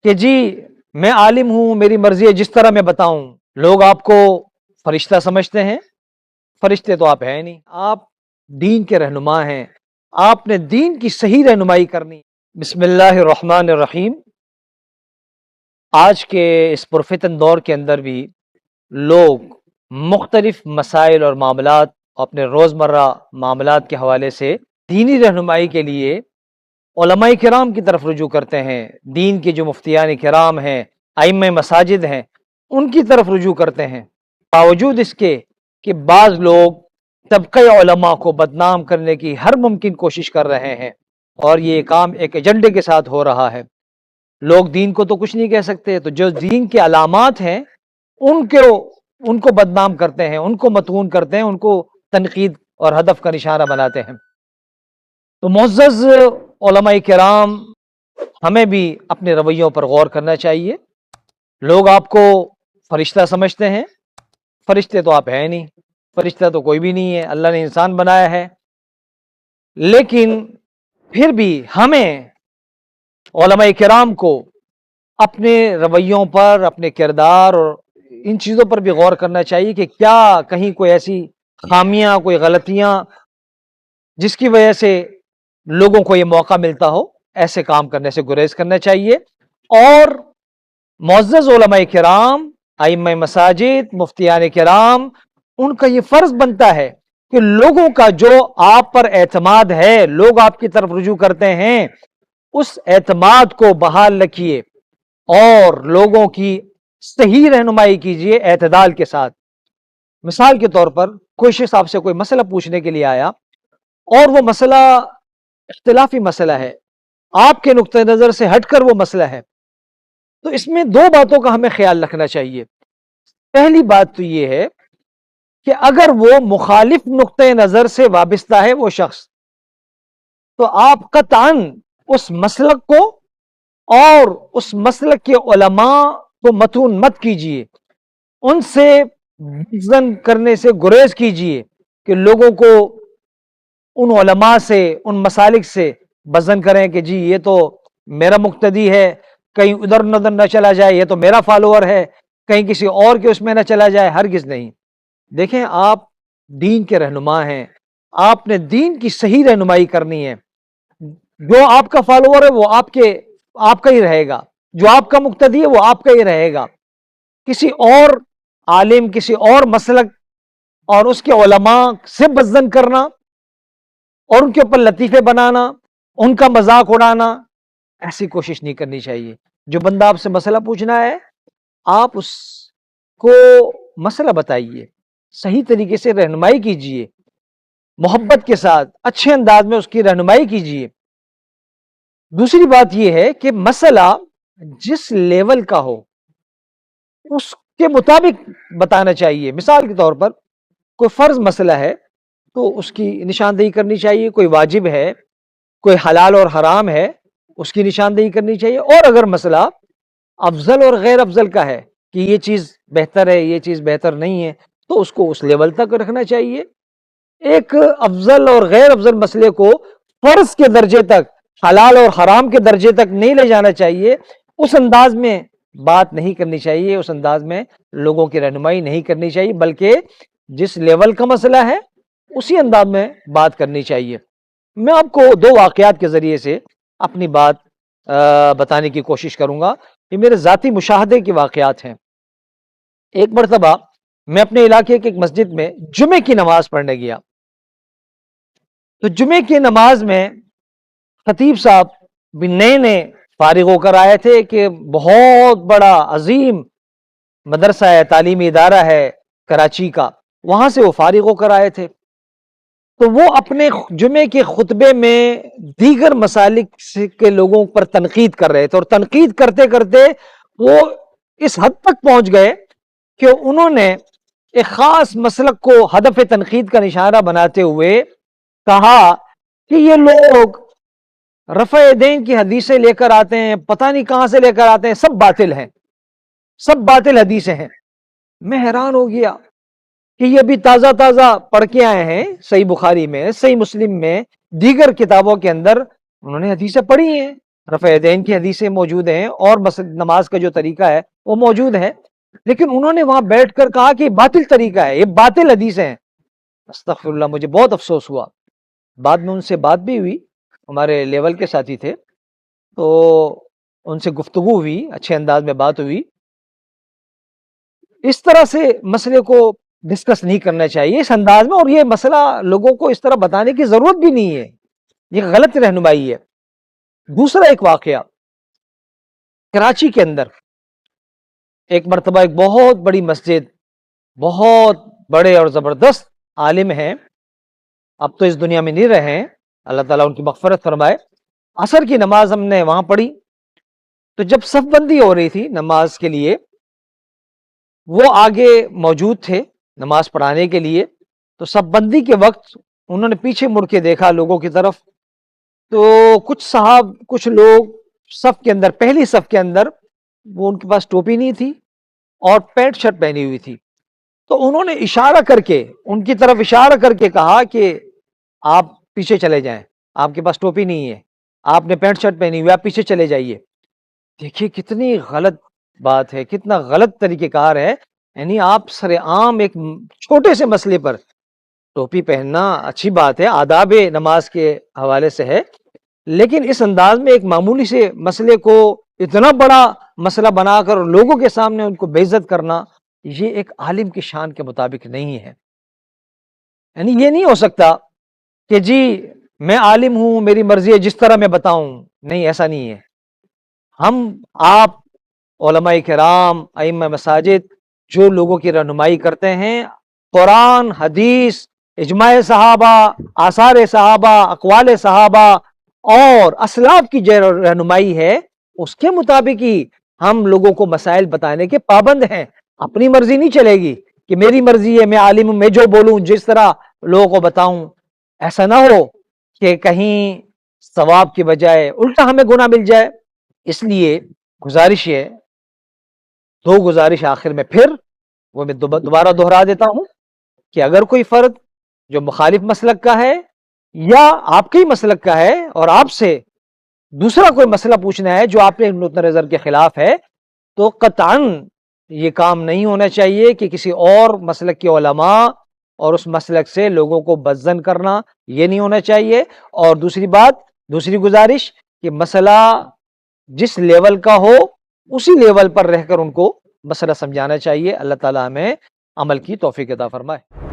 کہ جی میں عالم ہوں، میری مرضی ہے جس طرح میں بتاؤں. لوگ آپ کو فرشتہ سمجھتے ہیں، فرشتے تو آپ ہیں نہیں، آپ دین کے رہنما ہیں. آپ نے دین کی صحیح رہنمائی کرنی. بسم اللہ الرحمن الرحیم. آج کے اس پرفتن دور کے اندر بھی لوگ مختلف مسائل اور معاملات اپنے روزمرہ معاملات کے حوالے سے دینی رہنمائی کے لیے علماء کرام کی طرف رجوع کرتے ہیں. دین کے جو مفتیان کرام ہیں، ائمہ مساجد ہیں، ان کی طرف رجوع کرتے ہیں. باوجود اس کے کہ بعض لوگ طبقہ علماء کو بدنام کرنے کی ہر ممکن کوشش کر رہے ہیں، اور یہ کام ایک ایجنڈے کے ساتھ ہو رہا ہے. لوگ دین کو تو کچھ نہیں کہہ سکتے، تو جو دین کے علامات ہیں ان کو بدنام کرتے ہیں، ان کو مطعون کرتے ہیں، ان کو تنقید اور ہدف کا نشانہ بناتے ہیں. تو معزز علماء کرام، ہمیں بھی اپنے رویوں پر غور کرنا چاہیے. لوگ آپ کو فرشتہ سمجھتے ہیں، فرشتے تو آپ ہیں نہیں، فرشتہ تو کوئی بھی نہیں ہے، اللہ نے انسان بنایا ہے. لیکن پھر بھی ہمیں علماء کرام کو اپنے رویوں پر، اپنے کردار اور ان چیزوں پر بھی غور کرنا چاہیے کہ کیا کہیں کوئی ایسی خامیاں، کوئی غلطیاں جس کی وجہ سے لوگوں کو یہ موقع ملتا ہو، ایسے کام کرنے سے گریز کرنا چاہیے. اور معزز علماء کرام، ائمہ مساجد، مفتیان کرام، ان کا یہ فرض بنتا ہے کہ لوگوں کا جو آپ پر اعتماد ہے، لوگ آپ کی طرف رجوع کرتے ہیں، اس اعتماد کو بحال رکھیے اور لوگوں کی صحیح رہنمائی کیجیے اعتدال کے ساتھ. مثال کے طور پر کوئی شخص آپ سے کوئی مسئلہ پوچھنے کے لیے آیا اور وہ مسئلہ اختلافی مسئلہ ہے، آپ کے نقطہ نظر سے ہٹ کر وہ مسئلہ ہے، تو اس میں دو باتوں کا ہمیں خیال رکھنا چاہیے. پہلی بات تو یہ ہے کہ اگر وہ مخالف نقطہ نظر سے وابستہ ہے وہ شخص، تو آپ قطعاً اس مسلک کو اور اس مسلک کے علماء کو متون مت کیجیے، ان سے بزن کرنے سے گریز کیجیے کہ لوگوں کو ان علماء سے، ان مسالک سے بزن کریں کہ جی یہ تو میرا مقتدی ہے، کہیں ادھر نظر نہ چلا جائے، یہ تو میرا فالوور ہے، کہیں کسی اور کے اس میں نہ چلا جائے. ہرگز نہیں. دیکھیں، آپ دین کے رہنما ہیں، آپ نے دین کی صحیح رہنمائی کرنی ہے. جو آپ کا فالوور ہے وہ آپ کا ہی رہے گا، جو آپ کا مقتدی ہے وہ آپ کا ہی رہے گا. کسی اور عالم، کسی اور مسلک اور اس کے علماء سے بزن کرنا اور ان کے اوپر لطیفے بنانا، ان کا مذاق اڑانا، ایسی کوشش نہیں کرنی چاہیے. جو بندہ آپ سے مسئلہ پوچھنا ہے، آپ اس کو مسئلہ بتائیے، صحیح طریقے سے رہنمائی کیجیے، محبت کے ساتھ اچھے انداز میں اس کی رہنمائی کیجیے. دوسری بات یہ ہے کہ مسئلہ جس لیول کا ہو اس کے مطابق بتانا چاہیے. مثال کے طور پر کوئی فرض مسئلہ ہے تو اس کی نشاندہی کرنی چاہیے، کوئی واجب ہے، کوئی حلال اور حرام ہے، اس کی نشاندہی کرنی چاہیے. اور اگر مسئلہ افضل اور غیر افضل کا ہے کہ یہ چیز بہتر ہے، یہ چیز بہتر نہیں ہے، تو اس کو اس لیول تک رکھنا چاہیے. ایک افضل اور غیر افضل مسئلے کو فرض کے درجے تک، حلال اور حرام کے درجے تک نہیں لے جانا چاہیے. اس انداز میں بات نہیں کرنی چاہیے، اس انداز میں لوگوں کی رہنمائی نہیں کرنی چاہیے، بلکہ جس لیول کا مسئلہ ہے اسی انداز میں بات کرنی چاہیے. میں آپ کو دو واقعات کے ذریعے سے اپنی بات بتانے کی کوشش کروں گا. یہ میرے ذاتی مشاہدے کے واقعات ہیں. ایک مرتبہ میں اپنے علاقے کی ایک مسجد میں جمعے کی نماز پڑھنے گیا. تو جمعے کی نماز میں خطیب صاحب بھی نئے فارغ ہو کر آئے تھے کہ بہت بڑا عظیم مدرسہ ہے، تعلیمی ادارہ ہے کراچی کا، وہاں سے وہ فارغ ہو کر آئے تھے. تو وہ اپنے جمعے کے خطبے میں دیگر مسالک کے لوگوں پر تنقید کر رہے تھے، اور تنقید کرتے کرتے وہ اس حد تک پہنچ گئے کہ انہوں نے ایک خاص مسلک کو ہدف تنقید کا نشانہ بناتے ہوئے کہا کہ یہ لوگ رفع دین کی حدیثیں لے کر آتے ہیں، پتہ نہیں کہاں سے لے کر آتے ہیں، سب باطل ہیں، سب باطل حدیثیں ہیں. میں حیران ہو گیا کہ یہ ابھی تازہ پڑھ کے آئے ہیں، صحیح بخاری میں، صحیح مسلم میں، دیگر کتابوں کے اندر انہوں نے حدیثیں پڑھی ہیں رفع یدین کی حدیثیں موجود ہیں اور نماز کا جو طریقہ ہے وہ موجود ہے، لیکن انہوں نے وہاں بیٹھ کر کہا کہ یہ باطل طریقہ ہے، یہ باطل حدیث ہیں۔ استغفر اللہ، مجھے بہت افسوس ہوا۔ بعد میں ان سے بات بھی ہوئی، ہمارے لیول کے ساتھی تھے، تو ان سے گفتگو ہوئی، اچھے انداز میں بات ہوئی۔ اس طرح سے مسئلے کو ڈسکس نہیں کرنا چاہیے اس انداز میں، اور یہ مسئلہ لوگوں کو اس طرح بتانے کی ضرورت بھی نہیں ہے، یہ غلط رہنمائی ہے۔ دوسرا ایک واقعہ، کراچی کے اندر ایک مرتبہ ایک بہت بڑی مسجد، بہت بڑے اور زبردست عالم ہیں، اب تو اس دنیا میں نہیں رہے ہیں، اللہ تعالیٰ ان کی مغفرت فرمائے۔ عصر کی نماز ہم نے وہاں پڑھی، تو جب صف بندی ہو رہی تھی نماز کے لیے، وہ آگے موجود تھے نماز پڑھانے کے لیے، تو صف بندی کے وقت انہوں نے پیچھے مڑ کے دیکھا لوگوں کی طرف، تو کچھ لوگ صف کے اندر، پہلی صف کے اندر، وہ ان کے پاس ٹوپی نہیں تھی اور پینٹ شرٹ پہنی ہوئی تھی، تو انہوں نے اشارہ کر کے ان کی طرف اشارہ کر کے کہا کہ آپ پیچھے چلے جائیں، آپ کے پاس ٹوپی نہیں ہے، آپ نے پینٹ شرٹ پہنی ہوئی، آپ پیچھے چلے جائیے۔ دیکھیے کتنی غلط بات ہے، کتنا غلط طریقہ کار ہے، یعنی آپ سر عام ایک چھوٹے سے مسئلے پر ٹوپی پہننا اچھی بات ہے، آداب نماز کے حوالے سے ہے، لیکن اس انداز میں ایک معمولی سے مسئلے کو اتنا بڑا مسئلہ بنا کر لوگوں کے سامنے ان کو بے عزت کرنا، یہ ایک عالم کی شان کے مطابق نہیں ہے۔ یعنی یہ نہیں ہو سکتا کہ جی میں عالم ہوں، میری مرضی ہے جس طرح میں بتاؤں، نہیں، ایسا نہیں ہے۔ آپ علماء کرام، ائمہ مساجد جو لوگوں کی رہنمائی کرتے ہیں، قرآن، حدیث، اجماع صحابہ، آثار صحابہ، اقوال صحابہ اور اسلاف کی جو رہنمائی ہے، اس کے مطابق ہی ہم لوگوں کو مسائل بتانے کے پابند ہیں۔ اپنی مرضی نہیں چلے گی کہ میری مرضی ہے، میں عالم ہوں، میں جو بولوں جس طرح لوگوں کو بتاؤں۔ ایسا نہ ہو کہ کہیں ثواب کی بجائے الٹا ہمیں گناہ مل جائے۔ اس لیے گزارش ہے، دو گزارش آخر میں پھر وہ میں دوبارہ دہرا دیتا ہوں کہ اگر کوئی فرد جو مخالف مسلک کا ہے یا آپ کے ہی مسلک کا ہے اور آپ سے دوسرا کوئی مسئلہ پوچھنا ہے جو آپ کے نقطہ نظر کے خلاف ہے، تو قطعاً یہ کام نہیں ہونا چاہیے کہ کسی اور مسلک کے علماء اور اس مسلک سے لوگوں کو بدظن کرنا، یہ نہیں ہونا چاہیے۔ اور دوسری گزارش کہ مسئلہ جس لیول کا ہو اسی لیول پر رہ کر ان کو مسئلہ سمجھانا چاہیے۔ اللہ تعالیٰ ہمیں عمل کی توفیق عطا فرمائے۔